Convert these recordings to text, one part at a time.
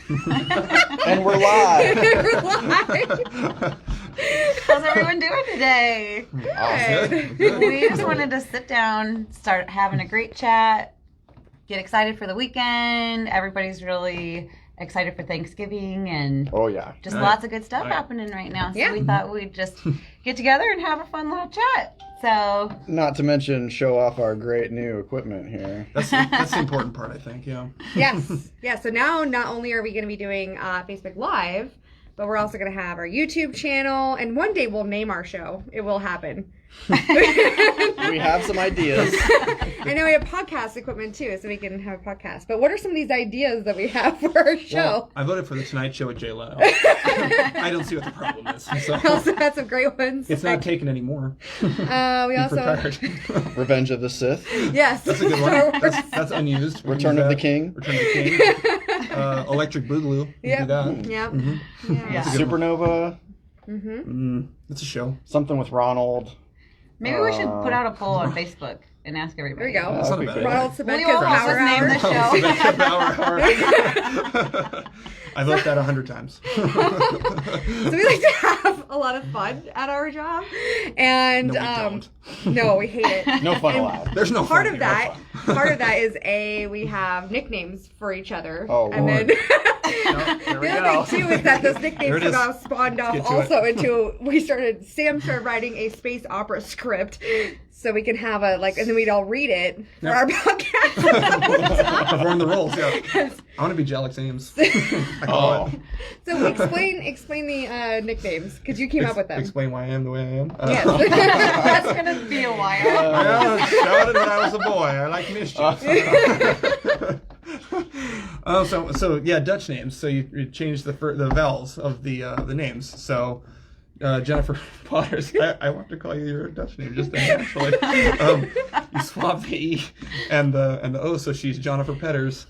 And we're live. We're live. How's everyone doing today? Awesome. We just wanted to sit down, start having a great chat, get excited for the weekend. Everybody's really excited for Thanksgiving and Oh, yeah. just lots of good stuff happening right now. So we thought we'd just get together and have a fun little chat. So Not to mention show off our great new equipment here. That's the important part, I think, yeah. Yes. Yeah, so now not only are we going to be doing Facebook Live, but we're also going to have our YouTube channel, and one day we'll name our show. It will happen. We have some ideas. I know we have podcast equipment too, so we can have a podcast. But what are some of these ideas that we have for our show? Well, I voted for The Tonight Show with Jay Leno. I don't see what the problem is. So. We also had some great ones. It's not taken anymore. We Be also prepared. Revenge of the Sith. yes, That's a good Star one. Wars. That's unused. We Return use of the that. King. Return of the King. Electric Boogaloo. We Yep. do that. Yep. Mm-hmm. Yeah. That's a good one. Supernova. It's a show. Something with Ronald. maybe we should put out a poll on Facebook and ask everybody. There we go. That's not a That'd be bad Ronald idea. Will you Sebedka's all help Power us name the Hour. show? I vote that 100 times. So we like to have a lot of fun at our job, and No, we don't. no, we hate it. No fun allowed. There's no Part fun of here, no that, fun. part of that is we have nicknames for each other. Oh, and Lord. then There we the go. other thing too is that those There nicknames it is. somehow spawned off Get to also into Sam started writing a space opera script so we can have and then we'd all read it for our podcast. I've run the roles, yeah. I want to be Jalix Ames. I call Oh. it. So explain the nicknames because you came up with them. Explain why I am the way I am. Yes. That's going to be a while. I shouted when I was a boy. I like mischief. So yeah, Dutch names. So you change the vowels of the names. So Jennifer Potters, I want to call you your Dutch name just naturally. You swap the E and the O, so she's Jennifer Petters.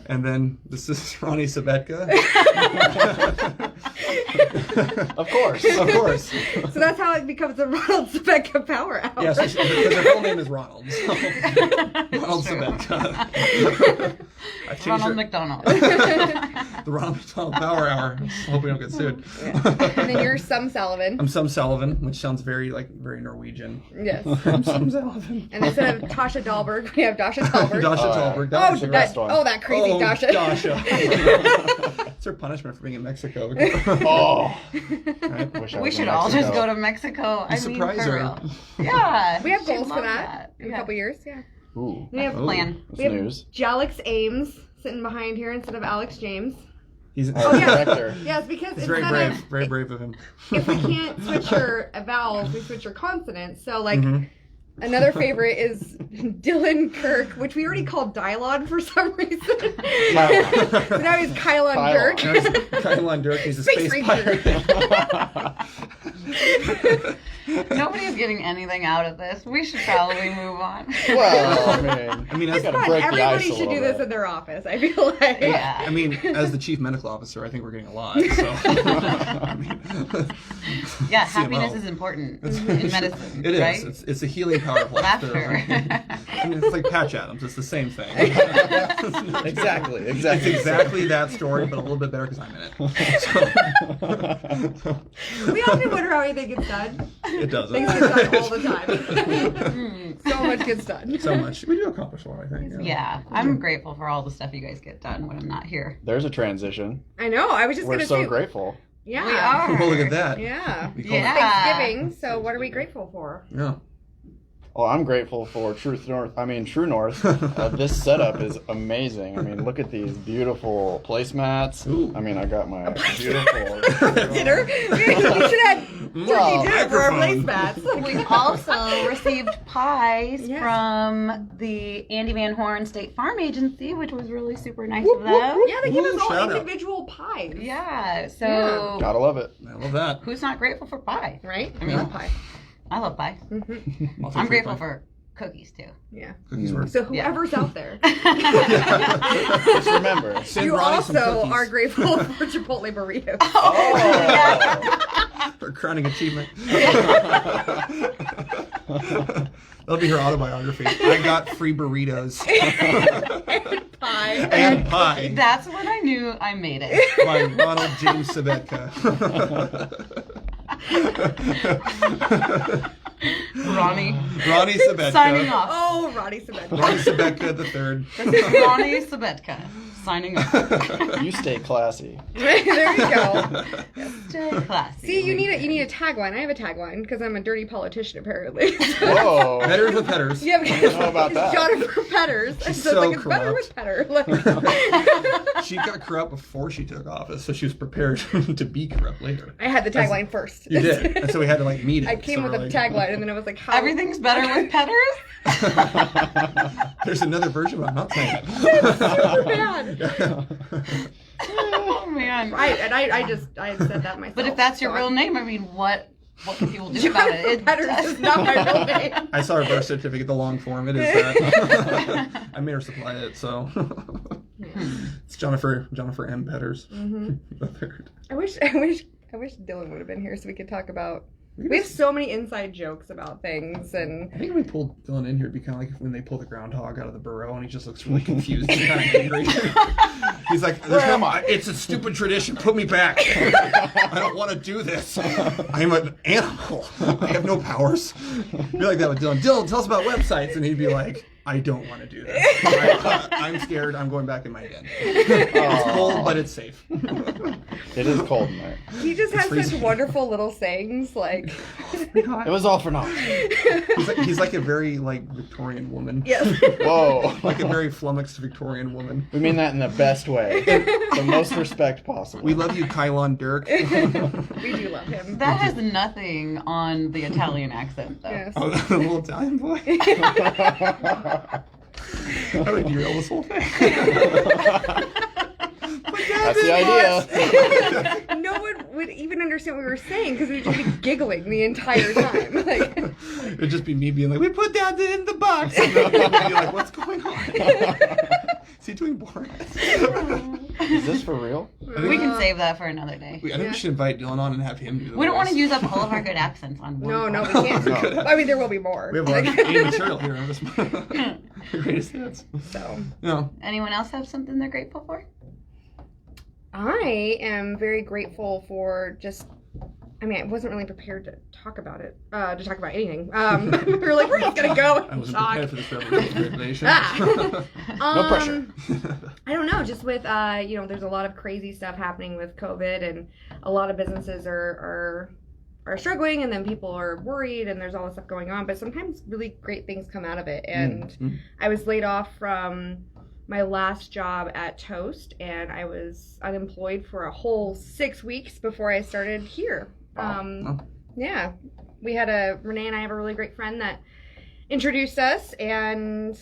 And then this is Ronnie Sebedka. Of course. Of course. So that's how it becomes the Ronald Sebedka Power Hour. Yeah, because her full name is Ronald. So. Ronald Sebedka. I've changed Ronald her- McDonald. The Ronald McDonald Power Hour. I hope we don't get sued. And then you're Sum Sullivan. I'm Sum Sullivan, which sounds very Norwegian. Yes. I'm Sum Sullivan. And instead of Tasha Dahlberg, we have Dasha Talberg. Dasha Talberg. Oh, the that, best one. that crazy Oh, Dasha. Dasha. It's her punishment for being in Mexico. Oh. Right? Wish I We was should in all just Mexico. go to Mexico. I mean, surprise for her. real. Yeah. We have she'd goals for love that in a Yeah. couple years. Yeah. Ooh. We have Oh. Plan. That's we have news. Jalix Ames sitting behind here instead of Alex James. He's Our yeah. director. Yes, because very instead brave. of Very brave of him. if we can't switch your vowels, we switch your consonants. So another favorite is Dylan Kirk, which we already called Dylon for some reason. Kylon. So now he's Kylon Kylon. Dirk. Now he's Kylon Dirk. He's a Space space Ranger. pirate. Nobody's getting anything out of this. We should probably move on. Well, I mean, I as, gotta Fun. break the Everybody ice a should do little this bit. in their office, I feel like. Yeah. I mean, as the chief medical officer, I think we're getting a lot. So, I mean, Yeah, CMO. happiness is important in medicine. It is. Right? It's a healing power of laughter. Laughter. I mean, it's like Patch Adams. It's the same thing. Exactly. It's Exactly. exactly that story, but a little bit better because I'm in it. So, We often wonder how anything gets done. it doesn't. Things get done all the time. So much gets done. So much. We do accomplish a lot, I think. Yeah, I'm grateful for all the stuff you guys get done when I'm not here. There's a transition. I know. I was just We're going to so say. grateful. Yeah. We are. Well, look at that. Yeah. We call Yeah. Thanksgiving. So what are we grateful for? it- yeah. Well, I'm grateful for True North. This setup is amazing. I mean, look at these beautiful placemats. Ooh. I mean, I got my beautiful. Dinner? We should have Well, turkey dinner for our microphone. placemats. We also received pies Yeah. from the Andy Van Horn State Farm Agency, which was really super nice Whoop, of whoop, them. whoop. Yeah, they give us Ooh, all shout out. individual pies. Yeah, so Yeah. Gotta love it. I love that. who's not grateful for pie? Right? I mean, Love pie. I love pie. Mm-hmm. I'll take I'm fruit grateful pie. for cookies too. Yeah. Cookies were. So whoever's out there, Just remember. Send you Ronnie some also cookies. are grateful for Chipotle burritos. Oh. For crowning achievement. That'll be her autobiography. I got free burritos Pie. and pie. That's what I knew I made it. By Ronald James Sabetka. Ronnie. Ronnie Sabetka. Signing off. Oh, Roddy Sabetka. Ronnie Sabetka the third. Ronnie Sabetka. Signing off. You stay classy. There you go. Stay classy. See, you need a tagline. I have a tagline because I'm a dirty politician apparently. Whoa. Better with Petters. Yeah, I don't know about that. Jennifer Petters. She's So it's so like it's better with Petter. Like, She got corrupt before she took office, so she was prepared to be corrupt later. I had the tagline first. You did, and so we had to like meet it. I came So with we're a like, tagline, and then I was like, "How?" Everything's better with Petters? There's another version, but I'm not saying it. super bad. Oh, man. I said that myself. But if that's your so real I'm- name, I mean, what can people do about it? Jennifer Petters is not my real name. I saw her birth certificate, the long form. It is that. I made her supply it, so it's Jennifer M. Petters the third. I wish Dylan would have been here so we could talk about. We have so many inside jokes about things, and I think if we pulled Dylan in here, it'd be kind of like when they pull the groundhog out of the burrow and he just looks really confused and kind of angry. He's like, Where am I? It's a stupid tradition. Put me back. I don't want to do this. I'm an animal. I have no powers. Be like that with Dylan. Dylan, tell us about websites. And he'd be like, I don't want to do this. I'm scared. I'm going back in my den. It's cold, but it's safe. It is cold in there. he just has such freezing. wonderful little sayings. Like, It was all for naught. He's like a very like Victorian woman. yes, Whoa. Like a very flummoxed Victorian woman. We mean that in the best way. The most respect possible. We love you, Kylon Dirk. we do love him. That has nothing on the Italian accent, though. Yes. Oh, the little Italian boy. I would derail this whole thing. That's the idea. No one would even understand what we were saying because we would just be giggling the entire time. Like, It'd just be me being like, we put that in the box. And then people would be like, what's going on? Is he doing Borat? Is this for real? We can save that for another day. I think we should invite Dylan on and have him do the We don't want to voice. use up all of our good accents on one. no, we podcast. can't. No. I mean, there will be more. We have Like, our A material here. On this the greatest hits. so. No. Anyone else have something they're grateful for? I am very grateful for just. I mean, I wasn't really prepared to talk about it, to talk about anything. We were like, we're just gonna go I and wasn't talk. prepared for this revelation. No pressure. I don't know, just with there's a lot of crazy stuff happening with COVID, and a lot of businesses are struggling, and then people are worried, and there's all this stuff going on. But sometimes really great things come out of it. And I was laid off from my last job at Toast, and I was unemployed for a whole 6 weeks before I started here. Wow. Yeah, Renee and I have a really great friend that introduced us, and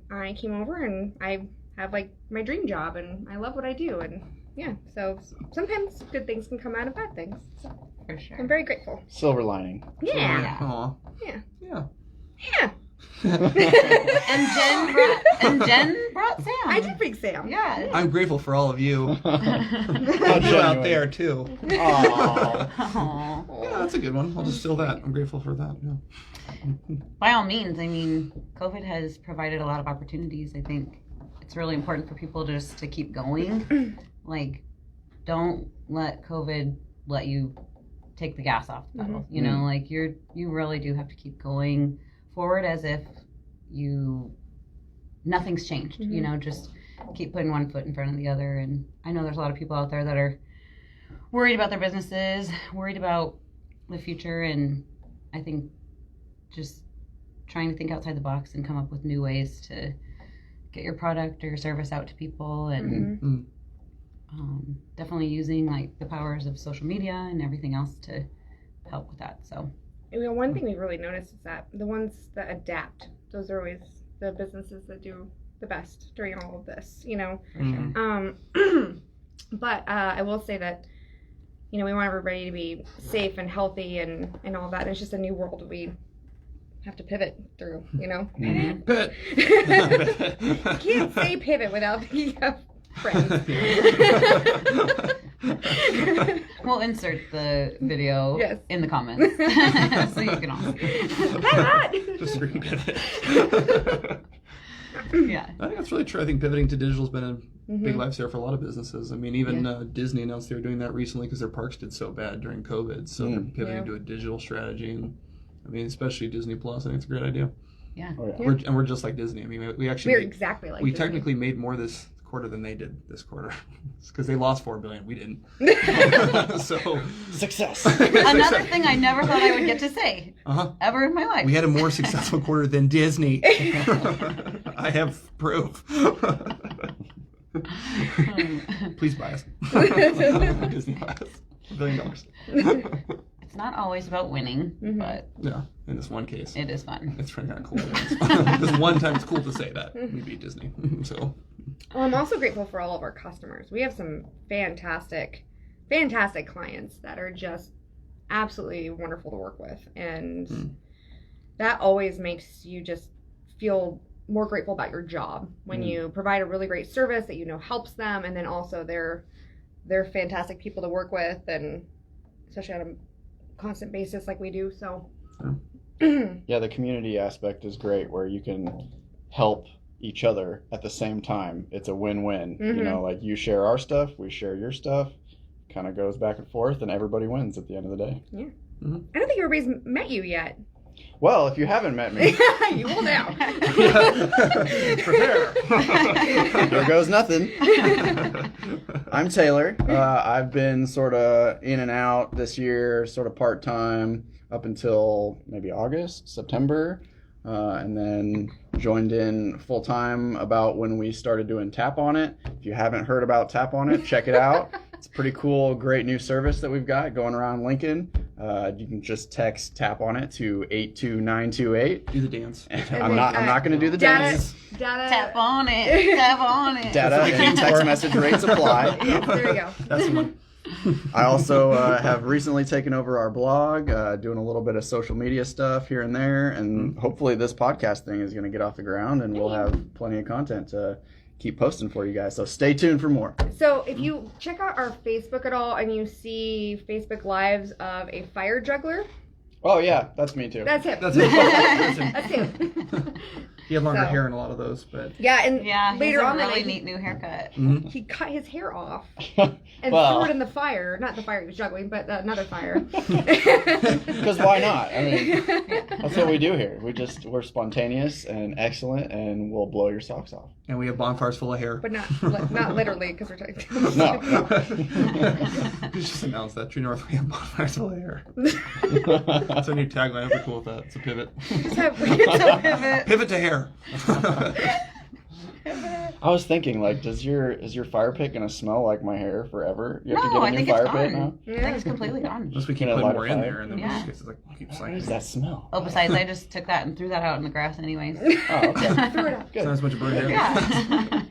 I came over, and I have like my dream job, and I love what I do, and yeah, so sometimes good things can come out of bad things. So For sure. I'm very grateful. Silver lining. Yeah, Aw. Yeah. Yeah. yeah. And Jen brought Sam. I did bring Sam. Yeah. I'm grateful for all of you. How You out genuine. there too. Aw. Aw. Yeah, that's a good one. I'll just steal that. I'm grateful for that. Yeah. By all means, I mean, COVID has provided a lot of opportunities. I think it's really important for people just to keep going. Like, don't let COVID let you take the gas off the pedal. You know, like you really do have to keep going forward as if nothing's changed. You know, just keep putting one foot in front of the other. And I know there's a lot of people out there that are worried about their businesses, worried about the future, and I think just trying to think outside the box and come up with new ways to get your product or your service out to people, and definitely using like the powers of social media and everything else to help with that. So One thing we've really noticed is that the ones that adapt, those are always the businesses that do the best during all of this, you know. But I will say that, you know, we want everybody to be safe and healthy and all that. It's just a new world we have to pivot through, you know. Pit. Can't say pivot without thinking of friends. we'll insert the video Yes. in the comments so you can all see. Hi, Just screen pivot. Yeah. I think that's really true. I think pivoting to digital has been big lifesaver for a lot of businesses. I mean, even Disney announced they were doing that recently because their parks did so bad during COVID. So they're pivoting to a digital strategy. And I mean, especially Disney Plus, I think it's a great idea. Yeah. Oh, yeah. We're just like Disney. I mean, we actually We're exactly like we Disney. technically made more this quarter than they did this quarter because they lost $4 billion. We didn't. So Success. Another thing I never thought I would get to say ever in my life. we had a more successful quarter than Disney. I have proof. Please buy us. Disney buy us. $1 billion. It's not always about winning, but Yeah, in this one case. it is fun. It's kind of cool. This one time it's cool to say that. We beat Disney. So Well, I'm also grateful for all of our customers. We have some fantastic clients that are just absolutely wonderful to work with. And that always makes you just feel more grateful about your job when you provide a really great service that you know helps them, and then also they're fantastic people to work with, and especially on a constant basis like we do. So Yeah, the community aspect is great where you can help each other at the same time. It's a win-win. You know, like you share our stuff, we share your stuff, kind of goes back and forth, and everybody wins at the end of the day. I don't think everybody's met you yet. Well, if you haven't met me, You will now. prepare. There goes nothing. I'm Taylor. I've been sort of in and out this year, sort of part-time up until maybe August, September, and then joined in full-time about when we started doing Tap On It. If you haven't heard about Tap On It, check it out. It's a pretty cool, great new service that we've got going around Lincoln. You can just text Tap On It to 82928. do the dance. I'm not going to do the dance. Data. Tap on it. Tap on it. Data and text message rates apply. Yes, there we go. That's the one. I also have recently taken over our blog, doing a little bit of social media stuff here and there, and hopefully this podcast thing is going to get off the ground, and we'll have plenty of content to keep posting for you guys. So stay tuned for more. So if you check out our Facebook at all and you see Facebook Lives of a fire juggler, Oh yeah, that's me too. that's him. That's it. That's him. That's him. He had longer So- hair in a lot of those, but Yeah, and Yeah, later he's a on that really night, neat new haircut. he cut his hair off and Well. threw it in the fire. Not the fire he was juggling, but another fire. Because why not? I mean, that's what we do here. We're spontaneous and excellent, and we'll blow your socks off. and we have bonfires full of hair. But not literally, because we're talking. No. We just announced that True North, we have bonfires full of hair. That's our new tagline. I'd be cool with that. It's a pivot. Pivot to hair. I was thinking, like, is your fire pit gonna smell like my hair forever? You have to No, I get a think new it's fire pit now. gone. I think it's completely gone. Unless we keep Can I putting light more a in fire? there, and then Yeah. we just like keep What sliding. does that smell? Oh, besides, I just took that and threw that out in the grass anyways. Oh, okay. Threw it out. Good. Not as much bird hair. Yeah.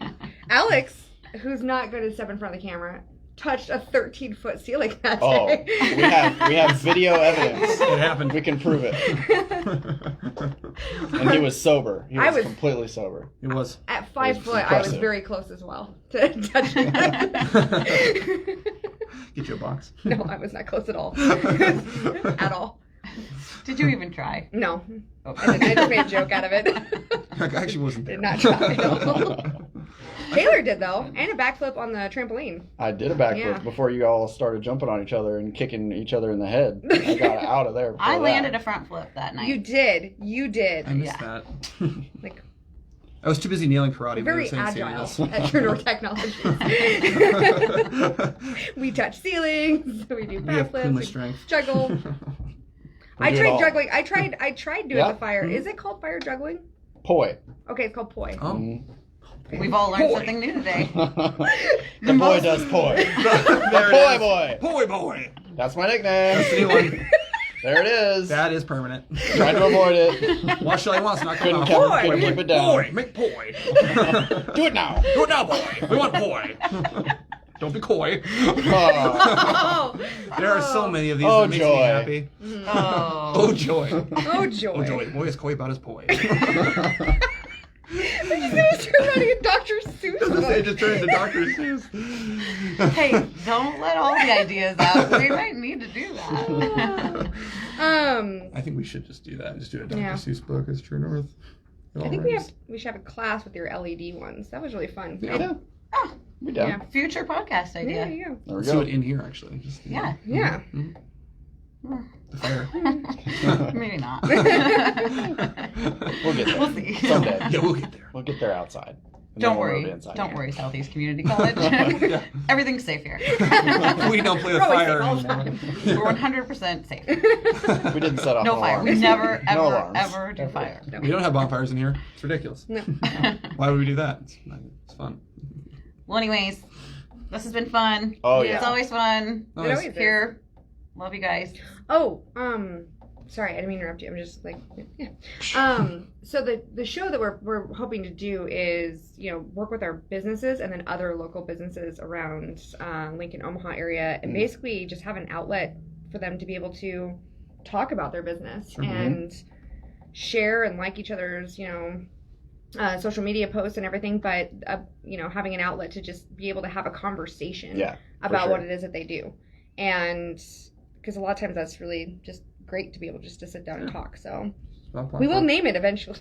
Alex, who's not going to step in front of the camera, touched a 13-foot ceiling that Oh, day. we have video evidence. It happened. We can prove it. And he was sober. He I was was- completely sober. It was. At 5 It was foot, I was impressive. very close as well to touching it. Get you a box. No, I was not close at all. At all. Did you even try? No. Oh. I just made a joke out of it. I actually wasn't there. Did not try at all. Taylor did, though, and a backflip on the trampoline. I did a backflip Yeah. before you all started jumping on each other and kicking each other in the head. I got out of there. before I that. landed a front flip that night. You did. You did. I missed Yeah. that. Like, I was too busy nailing karate. very when I was agile saying at True North Technologies. We touch ceilings. We do We have backflips. Kuma We strength. juggle. We I do it tried all. juggling. I tried doing Yeah. the fire. Mhm. Is it called fire juggling? Poi. Okay, it's called poi. Oh. Mm. We've all learned Boy. something new today. The boy does poi. There Poi it is. boy. Boy, boy. That's my nickname. That's the new one. There it is. That is permanent. Trying to avoid it. Watch till I want, it's not Couldn't coming keep- off. couldn't keep it down. Boy, make poi. Do it now. Do it now, boy. We want poi. Don't be coy. Oh. There are so many of these Oh, that makes joy. me happy. Oh. Oh, joy. Oh, joy. Oh, joy. Boy is coy about his poi. I just gonna start writing a Dr. Seuss They book. just turned into Dr. Seuss. Hey, don't let all the ideas out. We might need to do that. I think we should just do that. Just do a Dr. Yeah. Seuss book as True North. It I all think rhymes. we should have a class with your LED ones. That was really fun. Yeah. Yeah. We done. Yeah. Future podcast Yeah, idea. there you go. There we Let's do go. it in here, actually. Just, Yeah. Yeah. The fire. Maybe not. We'll get there. We'll see. Someday. Yeah, we'll get there. We'll get there outside. And Don't then we'll worry. move inside. Don't worry, Southeast Community College. Yeah. Everything's safe here. We don't play with We're always fire safe all the anymore. We're 100% safe. We didn't set off No an fire. alarm. We never, No ever, alarms. ever do Ever. fire. We don't have bonfires in here. It's ridiculous. No. Why would we do that? It's fun. Well, anyways, this has been fun. Oh, Yeah. yeah. It's always fun. Oh, It it's- always is. Here. Love you guys. Oh, sorry, I didn't mean to interrupt you. I'm just like, yeah. So the show that we're hoping to do is, work with our businesses and then other local businesses around Lincoln, Omaha area, and basically just have an outlet for them to be able to talk about their business and share and like each other's, social media posts and everything, but having an outlet to just be able to have a conversation Yeah, about sure. what it is that they do, and because a lot of times that's really just great to be able just to sit down and talk. So we will name it eventually.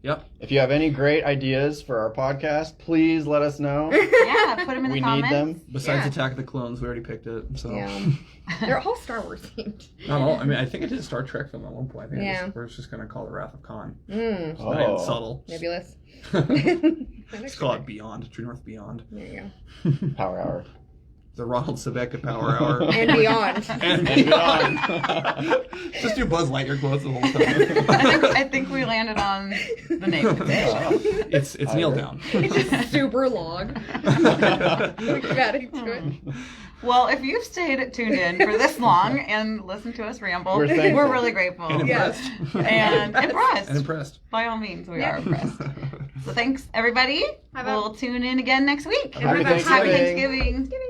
Yep. If you have any great ideas for our podcast, please let us know. Yeah, put them in We the comments. need them. Besides Yeah. Attack of the Clones, we already picked it. So. Yeah. They're all Star Wars themed. Not all. I mean, I think it did a Star Trek film at one point. I think Yeah. we're just going to call it Wrath of Khan. Mm. It's not even Oh. subtle. Nebulous. Let's call it Beyond. True North Beyond. There you Power Hour. The Ronald Sebeka Power Hour. go. And beyond. And beyond. Just do Buzz Lightyear quotes the whole time. I think we landed on the name of the show. It's I Kneel agree. Down. It's just super long. Like adding to it. Well, if you've stayed tuned in for this long and listened to us ramble, We're thankful. really grateful. And Yes. impressed. And impressed. And impressed. By all means, we Yeah. are impressed. So thanks, everybody. Have a- We'll tune in again next week. And have a Happy Happy Thanksgiving. Thanksgiving.